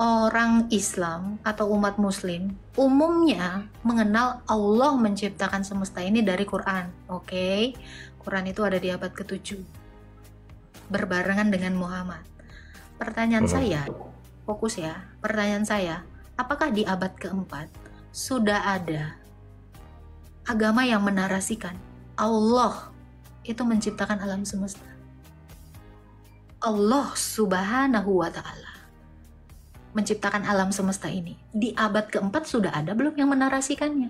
Orang Islam atau umat Muslim umumnya mengenal Allah menciptakan semesta ini dari Quran. Oke, Quran itu ada di abad ke-7, berbarengan dengan Muhammad. Pertanyaan saya, fokus ya. Pertanyaan saya, apakah di abad ke-4 sudah ada agama yang menarasikan Allah itu menciptakan alam semesta? Allah Subhanahu wa Ta'ala menciptakan alam semesta ini. Di abad ke-4 sudah ada belum yang menarasikannya?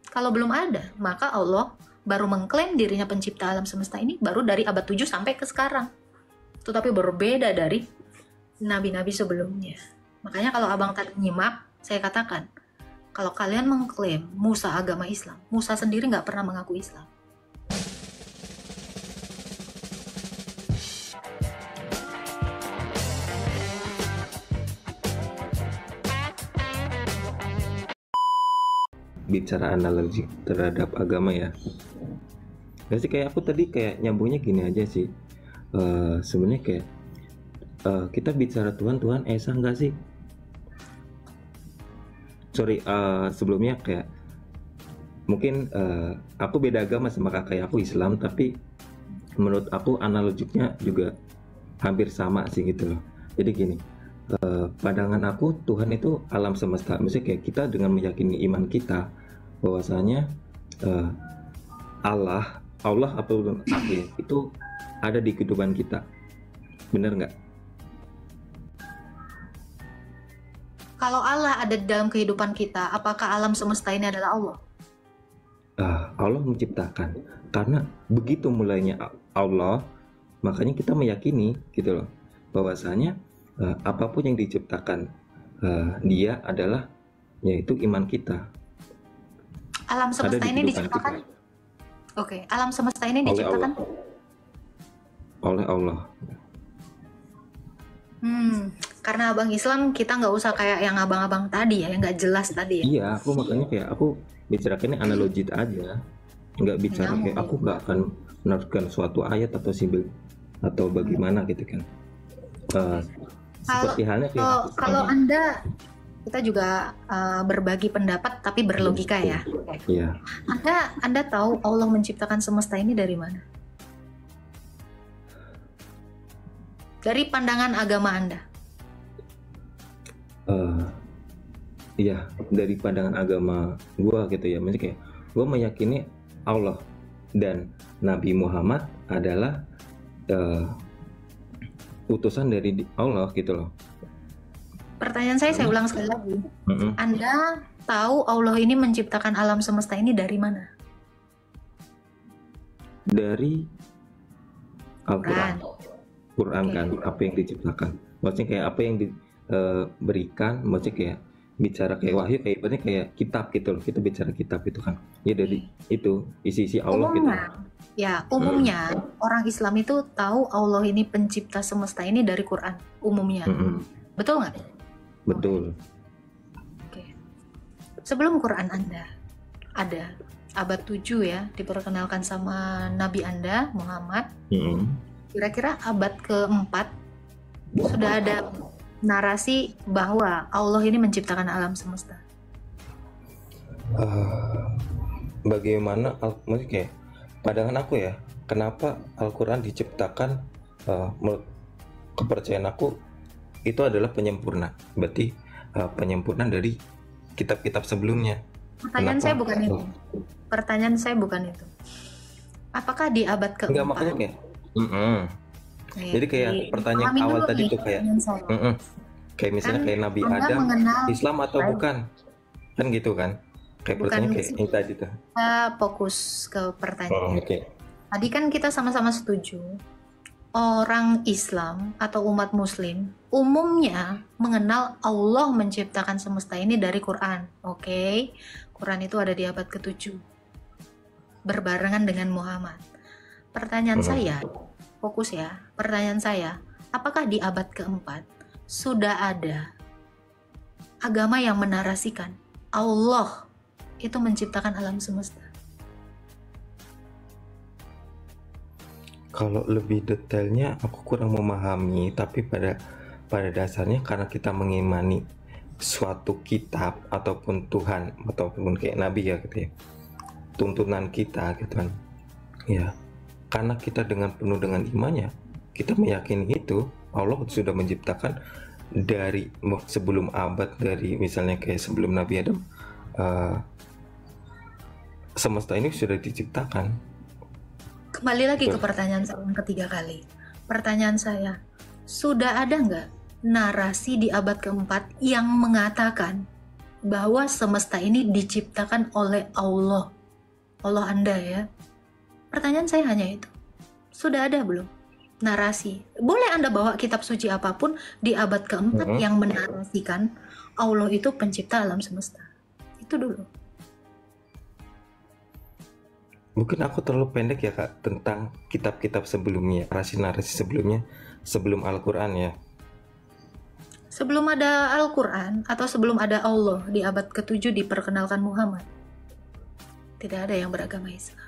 Kalau belum ada, maka Allah baru mengklaim dirinya pencipta alam semesta ini baru dari abad 7 sampai ke sekarang. Tetapi berbeda dari nabi-nabi sebelumnya. Makanya kalau abang tadi nyimak, saya katakan, kalau kalian mengklaim Musa agama Islam, Musa sendiri nggak pernah mengaku Islam. Bicara analogi terhadap agama ya, gak sih, kayak aku tadi kayak nyambungnya gini aja sih. Sebenarnya kayak kita bicara Tuhan Esa nggak sih? Sorry, sebelumnya kayak mungkin aku beda agama sama kakak aku Islam, tapi menurut aku analoginya juga hampir sama sih gitu loh. Jadi gini, pandangan aku Tuhan itu alam semesta. Maksudnya kayak kita dengan meyakini iman kita bahwasanya Allah apapun akhir itu ada di kehidupan kita. Bener nggak? Kalau Allah ada di dalam kehidupan kita, apakah alam semesta ini adalah Allah? Allah menciptakan. Karena begitu mulainya Allah, makanya kita meyakini gitu loh, bahwasanya apapun yang diciptakan dia adalah, yaitu iman kita. Alam semesta ini diciptakan. Oke, alam semesta ini diciptakan oleh Allah. Karena abang Islam kita nggak usah kayak yang abang-abang tadi ya, yang nggak jelas tadi ya. Iya, aku makanya kayak aku bicarakannya analogi aja, nggak bicara kayak aku nggak akan meneruskan suatu ayat atau simbol atau bagaimana gitu kan. Seperti halnya kayak kalau Anda, kita juga berbagi pendapat tapi berlogika ya. Iya. Anda tahu Allah menciptakan semesta ini dari mana? Dari pandangan agama Anda? Iya, dari pandangan agama gua gitu ya. Maksudnya kayak gua meyakini Allah dan Nabi Muhammad adalah utusan dari Allah gitu loh. Pertanyaan saya ulang sekali lagi. Anda tahu Allah ini menciptakan alam semesta ini dari mana? Dari Al-Quran. Quran kan, apa yang diciptakan. Maksudnya kayak apa yang diberikan, maksudnya kayak bicara kayak wahyu, kayak ibaratnya kayak kitab gitu loh. Kita bicara kitab itu kan. Ya dari itu isi-isi Allah gitu. Ya, umumnya orang Islam itu tahu Allah ini pencipta semesta ini dari Quran umumnya. Betul nggak? Betul. Oke. Sebelum Quran Anda ada abad 7 ya, diperkenalkan sama Nabi Anda Muhammad. Kira-kira abad ke-4 sudah ada narasi bahwa Allah ini menciptakan alam semesta. Bagaimana maksudnya kayak pandangan aku ya, kenapa Al-Quran diciptakan, menurut kepercayaan aku itu adalah penyempurna. Berarti penyempurnaan dari kitab-kitab sebelumnya. Pertanyaan saya bukan itu. Pertanyaan saya bukan itu. Apakah di abad ke-4? Enggak, makanya kayak jadi kayak pertanyaan awal tadi tuh kayak kayak misalnya kayak Nabi Adam Islam atau bukan, kan gitu kan, kayak pertanyaan kayak ini tadi tuh. Kita fokus ke pertanyaan. Tadi kan kita sama-sama setuju orang Islam atau umat Muslim umumnya mengenal Allah menciptakan semesta ini dari Quran. Oke, Quran itu ada di abad ke-7 berbarengan dengan Muhammad. Pertanyaan saya, fokus ya. Pertanyaan saya, apakah di abad ke-4 sudah ada agama yang menarasikan Allah itu menciptakan alam semesta? Kalau lebih detailnya aku kurang memahami, tapi pada pada dasarnya karena kita mengimani suatu kitab ataupun Tuhan ataupun kayak Nabi ya gitu ya, tuntunan kita gitu kan ya, karena kita dengan penuh dengan imannya kita meyakini itu Allah sudah menciptakan dari sebelum abad, dari misalnya kayak sebelum Nabi Adam, semesta ini sudah diciptakan. Kembali lagi ke pertanyaan saya yang ketiga kali. Pertanyaan saya, sudah ada nggak narasi di abad keempat yang mengatakan bahwa semesta ini diciptakan oleh Allah? Allah Anda ya. Pertanyaan saya hanya itu. Sudah ada belum narasi? Boleh Anda bawa kitab suci apapun di abad keempat yang menarasikan Allah itu pencipta alam semesta. Itu dulu. Mungkin aku terlalu pendek ya Kak tentang kitab-kitab sebelumnya, narasi-narasi sebelumnya, sebelum Al-Quran ya. Sebelum ada Al-Quran atau sebelum ada Allah di abad ke-7 diperkenalkan Muhammad, tidak ada yang beragama Islam.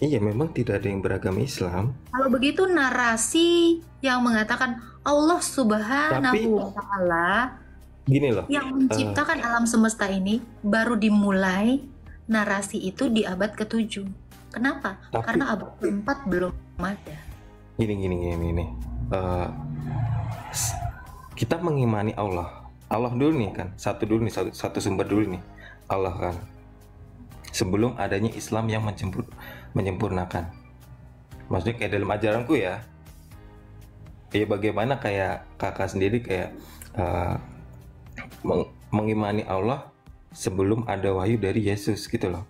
Iya, memang tidak ada yang beragama Islam. Kalau begitu narasi yang mengatakan Allah Subhanahu wa Ta'ala gini loh, yang menciptakan alam semesta ini baru dimulai narasi itu di abad ke-7. Kenapa? Karena abad ke-4 belum ada. Gini. Kita mengimani Allah. Allah dulu nih kan, satu sumber dulu nih, Allah kan. Sebelum adanya Islam yang menyempurnakan. Maksudnya kayak dalam ajaranku ya. Ya bagaimana kayak kakak sendiri kayak mengimani Allah sebelum ada wahyu dari Yesus gitu loh.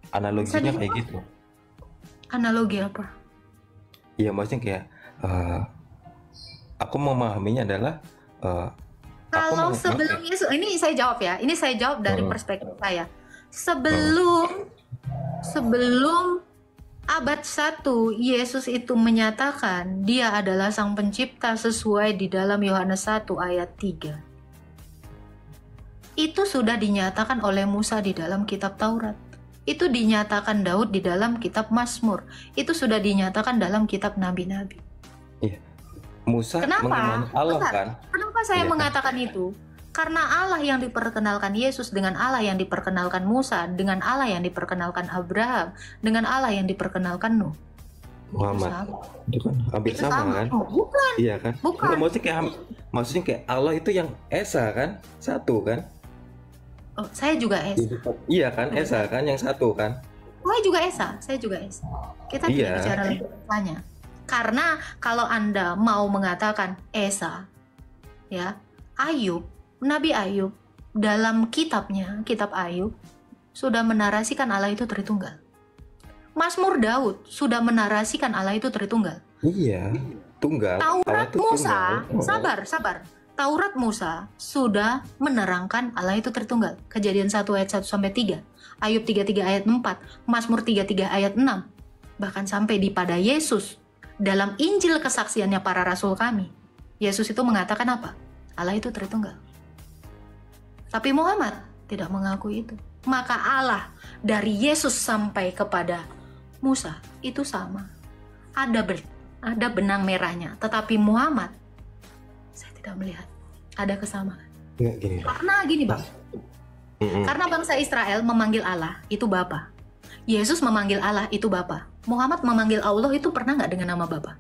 Analoginya kayak gitu. Analogi apa? Iya, maksudnya kayak aku memahaminya adalah kalau sebelum Yesus, ini saya jawab ya. Ini saya jawab dari perspektif saya. Sebelum abad 1 Yesus itu menyatakan dia adalah sang pencipta sesuai di dalam Yohanes 1 ayat 3. Itu sudah dinyatakan oleh Musa di dalam kitab Taurat. Itu dinyatakan Daud di dalam kitab Mazmur. Itu sudah dinyatakan dalam kitab nabi-nabi. Iya. Musa mengimani Allah kan? Kenapa saya mengatakan itu? Karena Allah yang diperkenalkan Yesus dengan Allah yang diperkenalkan Musa, dengan Allah yang diperkenalkan Abraham, dengan Allah yang diperkenalkan Nuh. Muhammad. Itu kan hampir sama kan? Bukan. Iya kan? Bukan. Maksudnya kayak Allah itu yang Esa kan? Satu kan? Oh, saya juga Esa. Iya kan? Esa kan yang satu kan? Saya juga Esa. Kita tidak bicara lebih banyak. Karena kalau Anda mau mengatakan Esa, ya, Nabi Ayub dalam kitabnya, kitab Ayub, sudah menarasikan Allah itu Tritunggal. Mazmur Daud sudah menarasikan Allah itu Tritunggal. Iya, tunggal. Taurat Musa, sabar. Taurat Musa sudah menerangkan Allah itu Tritunggal. Kejadian 1 ayat 1 sampai 3, Ayub 33 ayat 4, Mazmur 33 ayat 6. Bahkan sampai pada Yesus dalam Injil kesaksiannya para rasul kami, Yesus itu mengatakan apa? Allah itu Tritunggal. Tapi Muhammad tidak mengakui itu. Maka Allah dari Yesus sampai kepada Musa itu sama. Ada benang merahnya. Tetapi Muhammad, saya tidak melihat ada kesamaan. Karena gini Bang. Karena bangsa Israel memanggil Allah itu Bapa. Yesus memanggil Allah itu Bapa. Muhammad memanggil Allah itu pernah nggak dengan nama Bapa?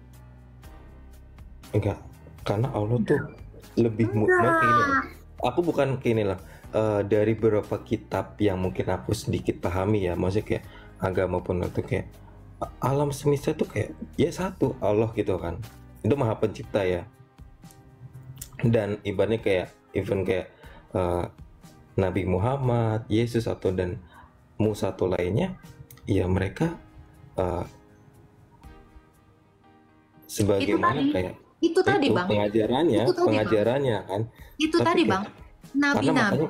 Enggak. Karena Allah tuh lebih aku bukan dari beberapa kitab yang mungkin aku sedikit pahami ya, maksudnya kayak agama pun itu kayak alam semesta itu kayak ya satu Allah gitu kan, itu maha pencipta ya. Dan ibaratnya kayak Nabi Muhammad, Yesus atau dan Musa atau lainnya, ya mereka sebagaimana kayak itu tadi Bang, pengajarannya kan. Itu tadi Bang, nabi-nabi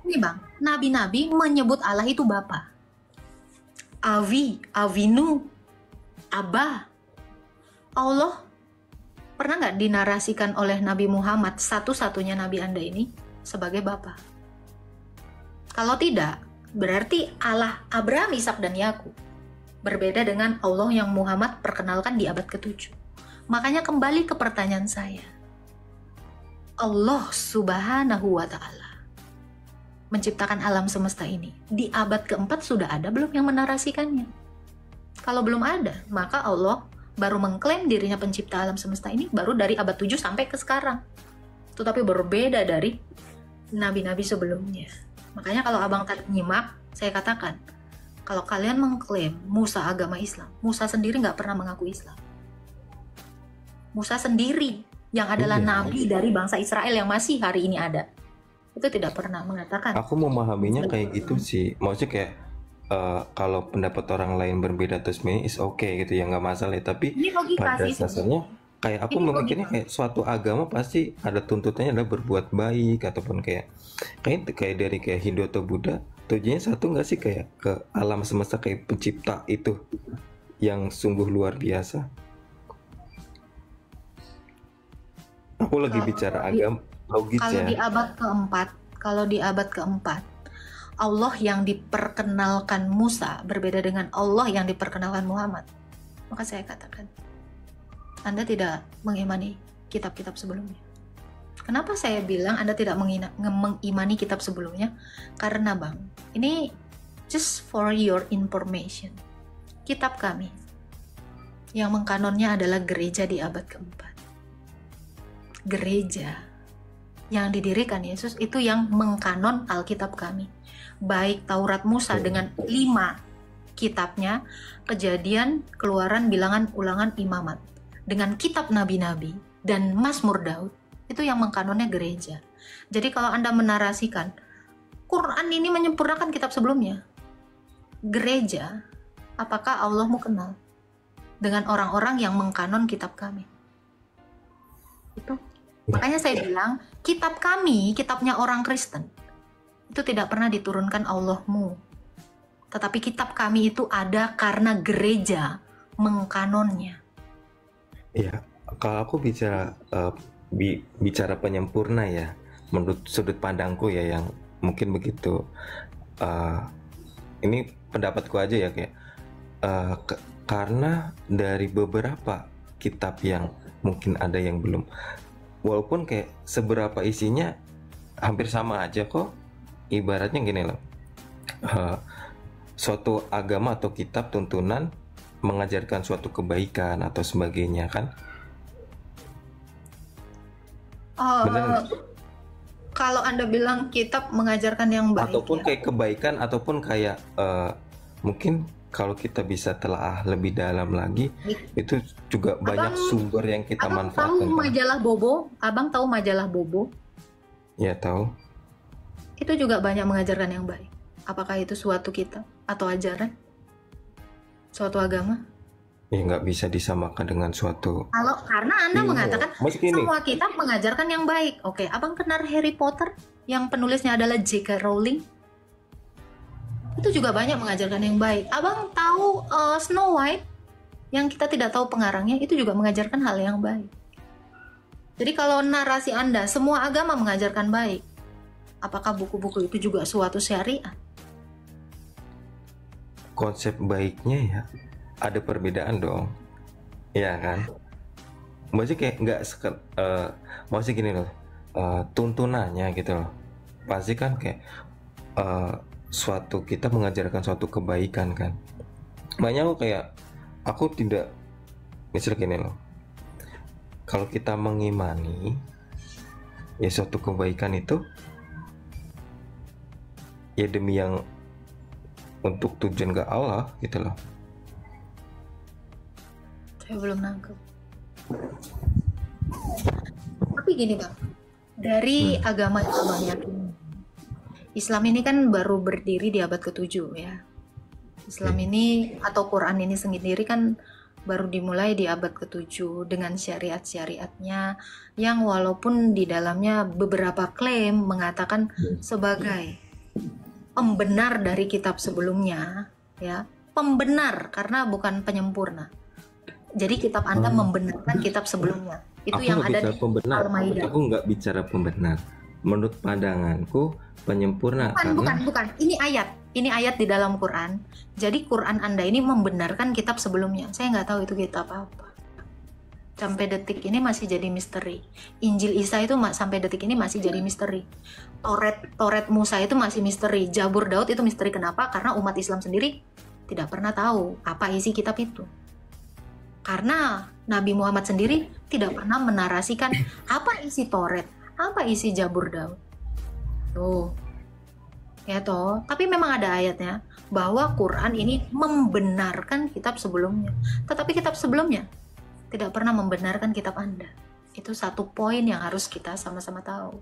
ini Bang, nabi-nabi menyebut Allah itu Bapa. Avinu, Abah. Allah pernah nggak dinarasikan oleh Nabi Muhammad, satu-satunya nabi Anda ini, sebagai Bapa? Kalau tidak, berarti Allah Abraham, Ishak dan Yakub Berbeda dengan Allah yang Muhammad perkenalkan di abad ke-7. Makanya kembali ke pertanyaan saya. Allah Subhanahu wa Ta'ala menciptakan alam semesta ini. Di abad ke-4 sudah ada belum yang menarasikannya? Kalau belum ada, maka Allah baru mengklaim dirinya pencipta alam semesta ini baru dari abad 7 sampai ke sekarang. Tetapi berbeda dari nabi-nabi sebelumnya. Makanya kalau abang tadi nyimak, saya katakan, kalau kalian mengklaim Musa agama Islam, Musa sendiri nggak pernah mengaku Islam. Musa sendiri yang adalah nabi dari bangsa Israel yang masih hari ini ada, itu tidak pernah mengatakan. Aku memahaminya kayak gitu sih. Maksudnya kayak kalau pendapat orang lain berbeda terus ini is okay gitu ya, nggak masalah. Tapi pada dasarnya kayak aku memikirnya kayak suatu agama pasti ada tuntutannya adalah berbuat baik, ataupun kayak dari kayak Hindu atau Buddha, tujuannya satu nggak sih, kayak ke alam semesta, kayak pencipta itu yang sungguh luar biasa. Aku lagi bicara agama logis kalau ya. Kalau di abad keempat, Allah yang diperkenalkan Musa berbeda dengan Allah yang diperkenalkan Muhammad. Maka saya katakan, Anda tidak mengimani kitab-kitab sebelumnya. Kenapa saya bilang Anda tidak mengimani kitab sebelumnya? Karena Bang, ini just for your information. Kitab kami yang mengkanonnya adalah gereja di abad keempat. Gereja yang didirikan Yesus itu yang mengkanon Alkitab kami. Baik Taurat Musa dengan 5 kitabnya, Kejadian, Keluaran, Bilangan, Ulangan, Imamat. Dengan kitab nabi-nabi dan Mazmur Daud, itu yang mengkanonnya gereja. Jadi kalau Anda menarasikan Quran ini menyempurnakan kitab sebelumnya, gereja, apakah Allah mau kenal dengan orang-orang yang mengkanon kitab kami? Itu makanya saya bilang kitab kami, kitabnya orang Kristen, itu tidak pernah diturunkan Allahmu, tetapi kitab kami itu ada karena gereja mengkanonnya. Ya, kalau aku bicara penyempurna ya, menurut sudut pandangku ya, yang mungkin begitu. Ini pendapatku aja ya, kayak karena dari beberapa kitab yang mungkin ada yang belum, walaupun kayak seberapa isinya hampir sama aja kok. Ibaratnya gini loh, suatu agama atau kitab tuntunan mengajarkan suatu kebaikan atau sebagainya kan. Benar. Kalau Anda bilang kitab mengajarkan yang baik, ataupun kayak kebaikan, ataupun kayak mungkin kalau kita bisa telaah lebih dalam lagi, itu juga banyak sumber yang kita manfaatkan. Tahu majalah Bobo? Abang tahu majalah Bobo? Ya, tahu. Itu juga banyak mengajarkan yang baik. Apakah itu suatu kitab atau ajaran? Suatu agama? Ya, nggak bisa disamakan dengan suatu. Karena Anda mengatakan semua kitab mengajarkan yang baik. Oke, Abang kenal Harry Potter yang penulisnya adalah J.K. Rowling? Itu juga banyak mengajarkan yang baik. Abang tahu Snow White yang kita tidak tahu pengarangnya, itu juga mengajarkan hal yang baik. Jadi kalau narasi Anda semua agama mengajarkan baik, apakah buku-buku itu juga suatu syariat? Konsep baiknya ya ada perbedaan dong, ya kan? Maksudnya kayak nggak maksudnya gini loh, tuntunannya gitu loh, pasti kan kayak suatu kita mengajarkan suatu kebaikan kan. Makanya aku tidak, misalnya gini loh, kalau kita mengimani ya suatu kebaikan itu ya demi yang untuk tujuan ke Allah gitu loh. Saya belum nangkep. Tapi gini Bang, dari agama yang Abang yakini, Islam ini kan baru berdiri di abad ke-7 ya. Islam ini atau Quran ini sendiri kan baru dimulai di abad ke-7 dengan syariat-syariatnya yang walaupun di dalamnya beberapa klaim mengatakan sebagai pembenar dari kitab sebelumnya, ya, pembenar karena bukan penyempurna. Jadi kitab Anda membenarkan kitab sebelumnya. Itu aku yang ada di Al-Maidah. Aku nggak bicara pembenar. Menurut pandanganku penyempurna. Bukan. Ini ayat. ini ayat di dalam Quran. Jadi Quran Anda ini membenarkan kitab sebelumnya. Saya nggak tahu itu kitab apa. Sampai detik ini masih jadi misteri. Injil Isa itu sampai detik ini masih jadi misteri. Toret Musa itu masih misteri. Zabur Daud itu misteri. Kenapa? Karena umat Islam sendiri tidak pernah tahu apa isi kitab itu. Karena Nabi Muhammad sendiri tidak pernah menarasikan apa isi Toret, apa isi Zabur Daud. Tuh. Ya toh, tapi memang ada ayatnya bahwa Quran ini membenarkan kitab sebelumnya. Tetapi kitab sebelumnya tidak pernah membenarkan kitab Anda. Itu satu poin yang harus kita sama-sama tahu.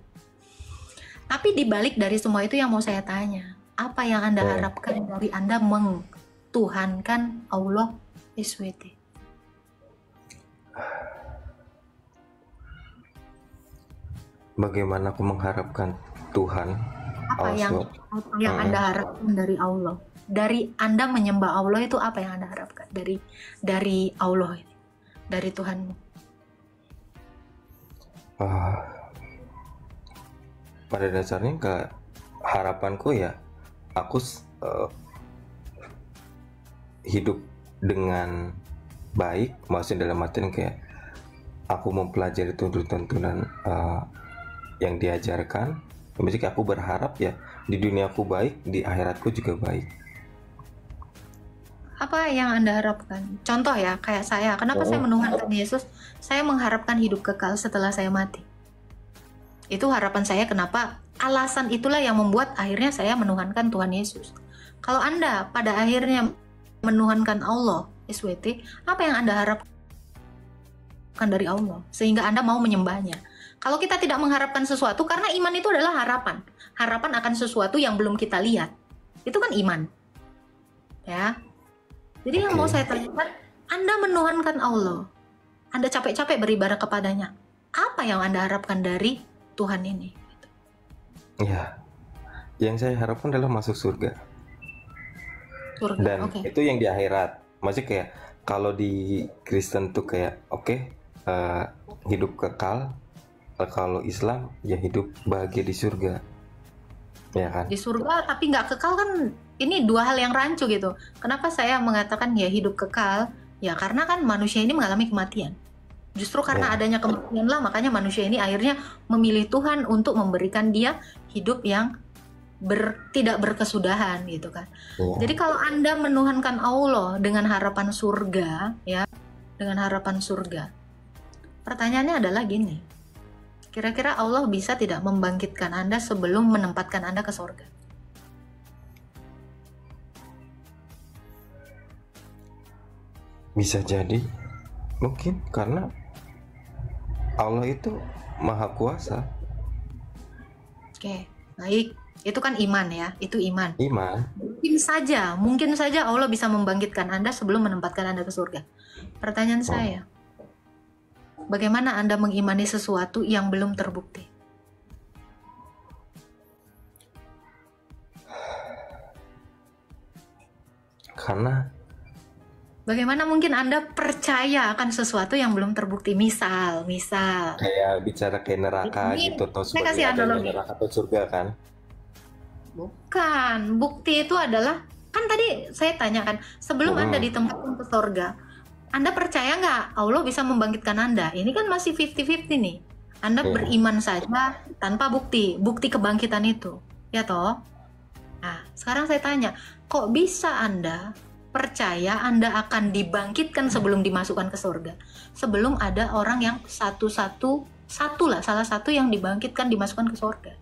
Tapi dibalik dari semua itu yang mau saya tanya, apa yang Anda harapkan dari Anda mengtuhankan Allah SWT? Bagaimana aku mengharapkan Tuhan? Apa yang Anda harapkan dari Allah? Dari Anda menyembah Allah itu apa yang Anda harapkan dari Allah ini? Dari Tuhanmu? Pada dasarnya harapanku ya aku hidup dengan baik, maksudnya dalam artian kayak aku mempelajari tuntunan yang diajarkan. Maksudnya aku berharap ya di dunia aku baik, di akhiratku juga baik. Apa yang Anda harapkan? Contoh ya, kayak saya. Kenapa saya menuhankan Yesus? Saya mengharapkan hidup kekal setelah saya mati. Itu harapan saya. Kenapa? Alasan itulah yang membuat akhirnya saya menuhankan Tuhan Yesus. Kalau Anda pada akhirnya menuhankan Allah SWT, apa yang Anda harapkan dari Allah sehingga Anda mau menyembahnya? Kalau kita tidak mengharapkan sesuatu, karena iman itu adalah harapan akan sesuatu yang belum kita lihat, itu kan iman, ya. Jadi yang mau saya tanyakan, Anda menuhankan Allah, Anda capek-capek beribadah kepadanya, apa yang Anda harapkan dari Tuhan ini? Ya, yang saya harapkan adalah masuk surga. Dan itu yang di akhirat. Maksudnya kayak kalau di Kristen tuh kayak hidup kekal. Kalau Islam ya hidup bahagia di surga, ya kan? Di surga tapi nggak kekal kan? Ini dua hal yang rancu gitu. Kenapa saya mengatakan ya hidup kekal? Ya karena kan manusia ini mengalami kematian. Justru karena adanya kematian lah, makanya manusia ini akhirnya memilih Tuhan untuk memberikan dia hidup yang tidak berkesudahan gitu kan. Jadi kalau Anda menuhankan Allah dengan harapan surga, ya, dengan harapan surga, pertanyaannya adalah gini. Kira-kira Allah bisa tidak membangkitkan Anda sebelum menempatkan Anda ke surga? Bisa jadi, mungkin karena Allah itu maha kuasa. Oke, baik. Itu kan iman ya, itu iman. Iman. Mungkin saja Allah bisa membangkitkan Anda sebelum menempatkan Anda ke surga. Pertanyaan saya, bagaimana Anda mengimani sesuatu yang belum terbukti? Karena bagaimana mungkin Anda percaya akan sesuatu yang belum terbukti? Misal kayak bicara kayak neraka ini, gitu, atau saya kasih analogi neraka atau surga kan? Bukan, bukti itu adalah, kan tadi saya tanyakan sebelum Anda ditempatkan ke surga, Anda percaya nggak Allah bisa membangkitkan Anda? Ini kan masih 50-50 nih. Anda beriman saja tanpa bukti kebangkitan itu, ya toh? Nah, sekarang saya tanya, kok bisa Anda percaya Anda akan dibangkitkan sebelum dimasukkan ke surga? Sebelum ada orang yang salah satu yang dibangkitkan dimasukkan ke surga.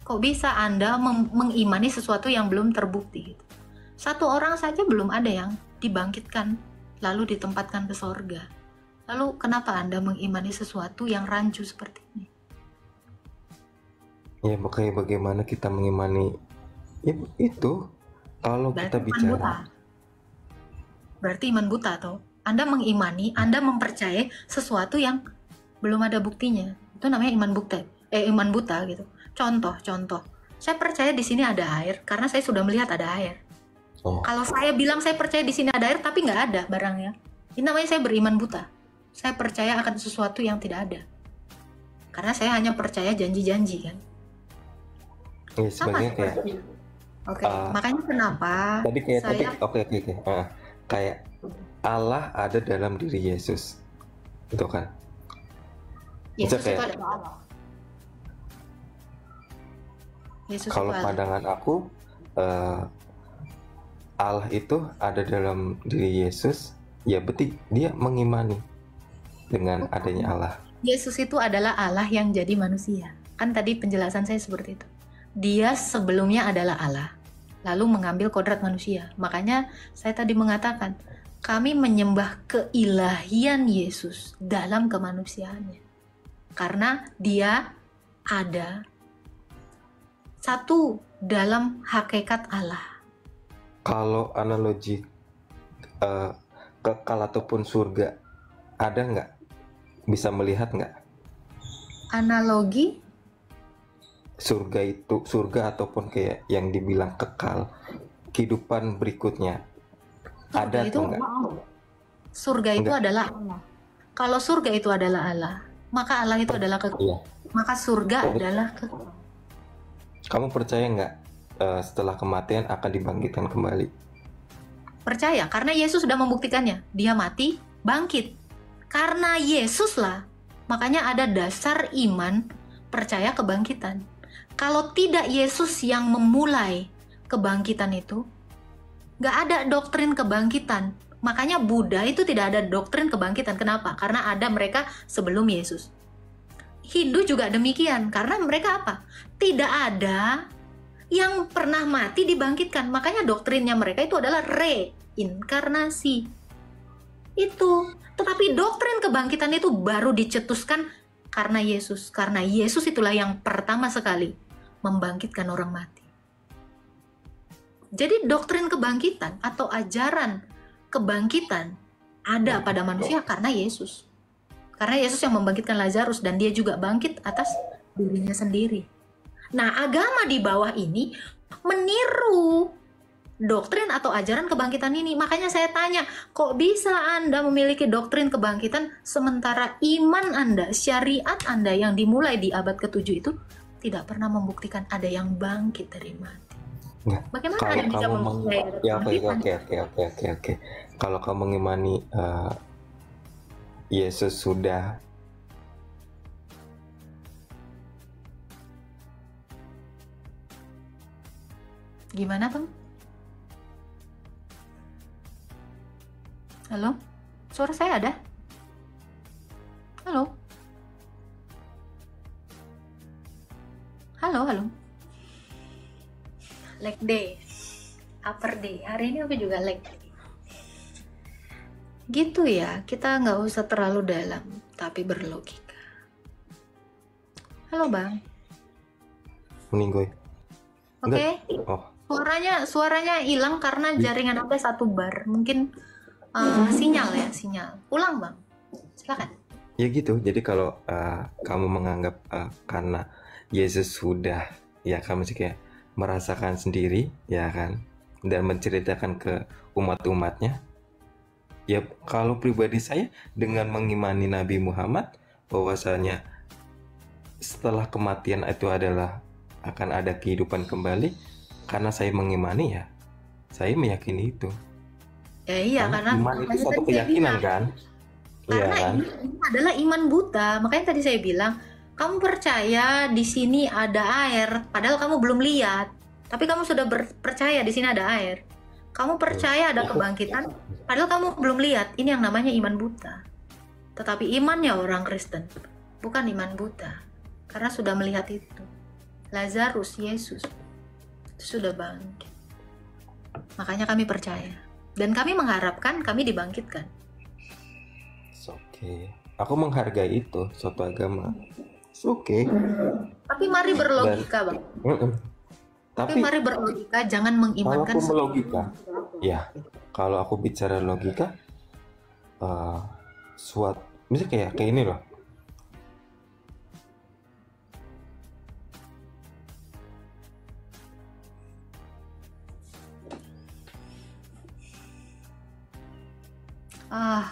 Kok bisa Anda mengimani sesuatu yang belum terbukti? Gitu? Satu orang saja belum ada yang dibangkitkan lalu ditempatkan ke surga. Lalu kenapa Anda mengimani sesuatu yang rancu seperti ini? Ya makanya bagaimana kita mengimani itu kalau berarti kita bicara. Berarti iman buta toh? Anda mengimani, Anda mempercayai sesuatu yang belum ada buktinya. Itu namanya iman buta gitu. Contoh, saya percaya di sini ada air karena saya sudah melihat ada air. Kalau saya bilang saya percaya di sini ada air tapi nggak ada barangnya, ini namanya saya beriman buta. Saya percaya akan sesuatu yang tidak ada karena saya hanya percaya janji-janji kan. Ya Sama sebenarnya kayak seperti. Oke, uh, makanya kenapa tadi kayak tadi saya oke. Kayak Allah ada dalam diri Yesus, itu kan? Bisa Yesus itu kayak adalah Allah. Yesus itu kalau Allah. pandangan aku uh, Allah itu ada dalam diri Yesus, ya berarti dia mengimani dengan adanya Allah. Yesus itu adalah Allah yang jadi manusia. Kan tadi penjelasan saya seperti itu. Dia sebelumnya adalah Allah, lalu mengambil kodrat manusia. Makanya saya tadi mengatakan, kami menyembah keilahian Yesus dalam kemanusiaannya. Karena dia ada satu dalam hakikat Allah. Kalau analogi kekal ataupun surga, ada nggak? Bisa melihat nggak? Analogi Surga ataupun kayak yang dibilang kekal, kehidupan berikutnya, ada itu atau enggak? Surga itu Enggak. adalah Allah. Kalau surga itu adalah Allah, maka Allah itu adalah kekal. Iya. Maka surga adalah kekal. Kamu percaya nggak setelah kematian akan dibangkitkan kembali? Percaya, karena Yesus sudah membuktikannya. Dia mati, bangkit. Karena Yesus lah. Makanya ada dasar iman, percaya kebangkitan. Kalau tidak Yesus yang memulai kebangkitan itu, nggak ada doktrin kebangkitan. Makanya Buddha itu tidak ada doktrin kebangkitan. Kenapa? Karena ada mereka sebelum Yesus. Hindu juga demikian. Karena mereka apa? Tidak ada yang pernah mati dibangkitkan. Makanya doktrinnya mereka itu adalah reinkarnasi. Itu. Tetapi doktrin kebangkitan itu baru dicetuskan karena Yesus. Karena Yesus itulah yang pertama sekali membangkitkan orang mati. Jadi doktrin kebangkitan atau ajaran kebangkitan ada pada manusia karena Yesus. Karena Yesus yang membangkitkan Lazarus dan dia juga bangkit atas dirinya sendiri. Nah, agama di bawah ini meniru doktrin atau ajaran kebangkitan ini. Makanya saya tanya, kok bisa Anda memiliki doktrin kebangkitan sementara iman Anda, syariat Anda yang dimulai di abad ke-7 itu tidak pernah membuktikan ada yang bangkit dari mati. Nggak. Bagaimana Kalau Anda bisa mempercayai oke. Kalau kamu mengimani Yesus sudah gimana, Bang? Halo? Suara saya ada? Halo? Halo? Leg day, upper day. Hari ini aku juga leg day. Gitu ya, kita nggak usah terlalu dalam, tapi berlogika. Halo Bang. meninggoy. Oke. Oh. Suaranya hilang karena jaringan Anda satu bar. Mungkin sinyal. Ulang Bang. Silakan. Ya gitu. Jadi kalau kamu menganggap karena Yesus sudah, ya kamu sih kayak merasakan sendiri, ya kan, dan menceritakan ke umat-umatnya. Ya kalau pribadi saya dengan mengimani Nabi Muhammad bahwasanya setelah kematian itu adalah akan ada kehidupan kembali, karena saya mengimani ya, saya meyakini itu. Ya iya, karena iman itu suatu keyakinan kan. Karena ya, kan? ini adalah iman buta. Makanya tadi saya bilang, kamu percaya di sini ada air, padahal kamu belum lihat. Tapi kamu sudah percaya di sini ada air. Kamu percaya ada kebangkitan, padahal kamu belum lihat. Ini yang namanya iman buta. Tetapi imannya orang Kristen, bukan iman buta. Karena sudah melihat itu. Lazarus, Yesus, sudah bangkit. Makanya kami percaya. Dan kami mengharapkan kami dibangkitkan. Oke. Aku menghargai itu, suatu agama. Oke. Tapi mari berlogika, Bang. Tapi mari berlogika, jangan mengimankan. Kalau aku melogika, ya. Kalau aku bicara logika, misalnya kayak ini loh.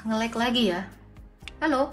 Nge-lag lagi ya. Halo.